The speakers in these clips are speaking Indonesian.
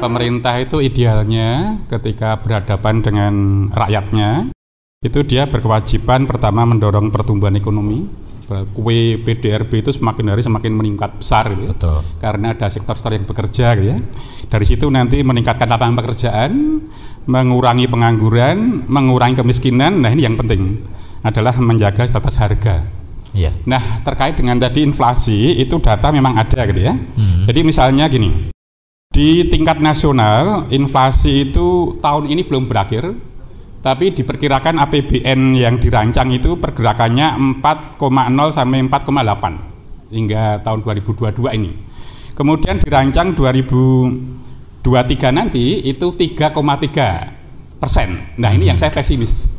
Pemerintah itu idealnya ketika berhadapan dengan rakyatnya, itu dia berkewajiban pertama mendorong pertumbuhan ekonomi. Kue PDRB itu semakin hari semakin meningkat besar gitu ya. Betul. Karena ada sektor-sektor yang bekerja gitu ya. Dari situ nanti meningkatkan lapangan pekerjaan, mengurangi pengangguran, mengurangi kemiskinan. Nah ini yang penting adalah menjaga status harga. Iya. Nah terkait dengan tadi inflasi itu data memang ada gitu ya. Jadi misalnya gini, di tingkat nasional inflasi itu tahun ini belum berakhir, tapi diperkirakan APBN yang dirancang itu pergerakannya 4,0 sampai 4,8 hingga tahun 2022 ini. Kemudian dirancang 2023 nanti itu 3,3%. Nah ini yang saya pesimis.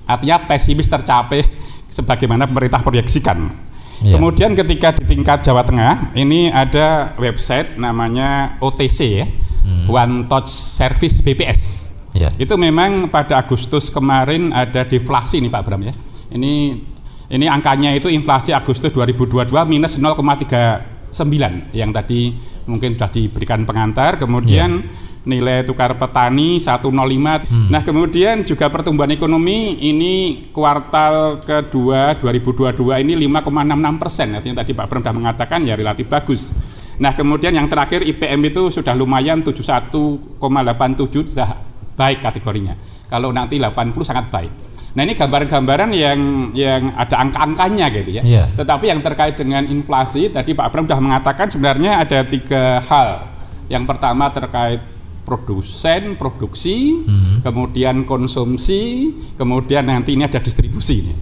Artinya pesimis tercapai sebagaimana pemerintah proyeksikan. Yeah. Kemudian ketika di tingkat Jawa Tengah ini ada website namanya OTC ya, One Touch Service BPS. Ya. Itu memang pada Agustus kemarin ada deflasi nih Pak Bram ya. Ini angkanya itu inflasi Agustus 2022 minus 0,39 yang tadi mungkin sudah diberikan pengantar. Kemudian nilai tukar petani 105. Nah kemudian juga pertumbuhan ekonomi ini kuartal kedua 2022 ini 5,66%. Artinya tadi Pak Bram sudah mengatakan ya relatif bagus. Nah kemudian yang terakhir IPM itu sudah lumayan 71,87 sudah baik kategorinya. Kalau nanti 80 sangat baik. Nah ini gambaran-gambaran yang ada angka-angkanya gitu ya. Yeah. Tetapi yang terkait dengan inflasi tadi Pak Bram sudah mengatakan sebenarnya ada 3 hal. Yang pertama terkait produksi, kemudian konsumsi, kemudian nanti ini ada distribusi.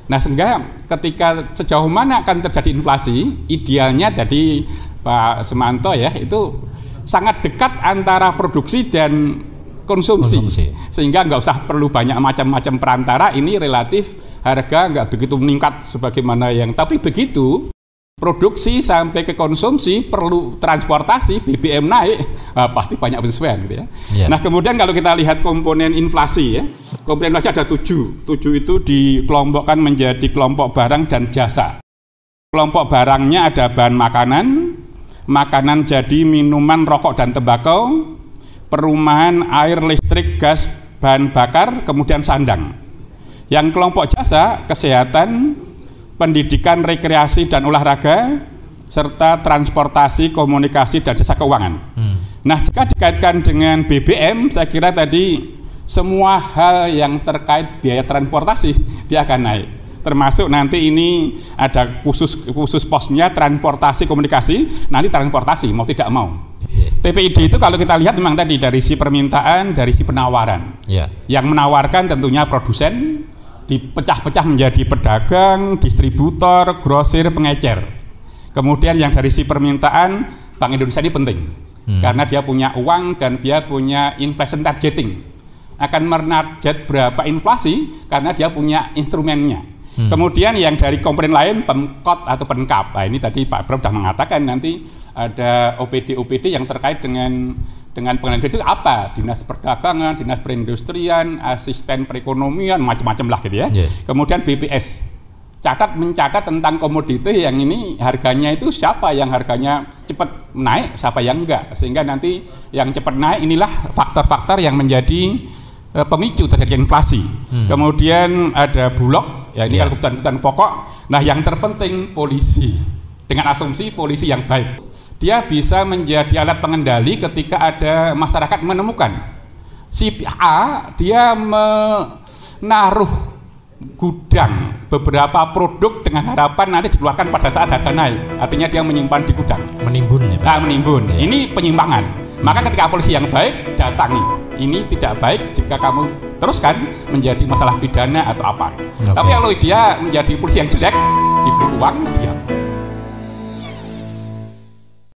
Nah sehingga ketika sejauh mana akan terjadi inflasi, idealnya tadi Pak Semanto ya itu sangat dekat antara produksi dan konsumsi. Sehingga nggak usah perlu banyak macam-macam perantara, ini relatif harga nggak begitu meningkat sebagaimana yang, tapi begitu produksi sampai ke konsumsi perlu transportasi, BBM naik, pasti banyak penyesuaian gitu ya. Yeah. Nah kemudian kalau kita lihat komponen inflasi ya, komponen inflasi ada 7 itu dikelompokkan menjadi kelompok barang dan jasa. Kelompok barangnya ada bahan makanan jadi minuman, rokok dan tembakau, perumahan, air, listrik, gas, bahan bakar, kemudian sandang. Yang kelompok jasa, kesehatan, pendidikan, rekreasi dan olahraga, serta transportasi, komunikasi dan jasa keuangan. Nah jika dikaitkan dengan BBM, saya kira tadi semua hal yang terkait biaya transportasi dia akan naik. Termasuk nanti ini ada khusus posnya transportasi komunikasi, nanti transportasi mau tidak mau. TPID itu kalau kita lihat memang tadi dari si permintaan, dari si penawaran. Yeah. Yang menawarkan tentunya produsen, dipecah-pecah menjadi pedagang, distributor, grosir, pengecer. Kemudian yang dari si permintaan, Bank Indonesia ini penting. Karena dia punya uang dan dia punya inflation targeting. Akan menarget berapa inflasi karena dia punya instrumennya. Kemudian yang dari komponen lain, Pemkot atau Penkap. Nah, ini tadi Pak Bram sudah mengatakan nanti ada OPD yang terkait dengan pengenalan itu apa? Dinas Perdagangan, Dinas Perindustrian, Asisten Perekonomian, macam-macam lah gitu ya. Yeah. Kemudian BPS. Mencatat tentang komoditi yang ini harganya itu siapa yang harganya cepat naik, siapa yang enggak. Sehingga nanti yang cepat naik inilah faktor-faktor yang menjadi pemicu terjadi inflasi. Kemudian ada Bulog. Ya ini kalau kebutuhan pokok. Nah yang terpenting polisi, dengan asumsi polisi yang baik, dia bisa menjadi alat pengendali ketika ada masyarakat menemukan si A dia menaruh gudang beberapa produk dengan harapan nanti dikeluarkan pada saat harga naik, artinya dia menyimpan di gudang, menimbun ya Pak? Menimbun. Ya. Ini penyimpangan. Maka ketika polisi yang baik datangi, ini tidak baik jika kamu teruskan menjadi masalah pidana atau apa. Tapi kalau dia menjadi polisi yang jelek, diberi uang, diam.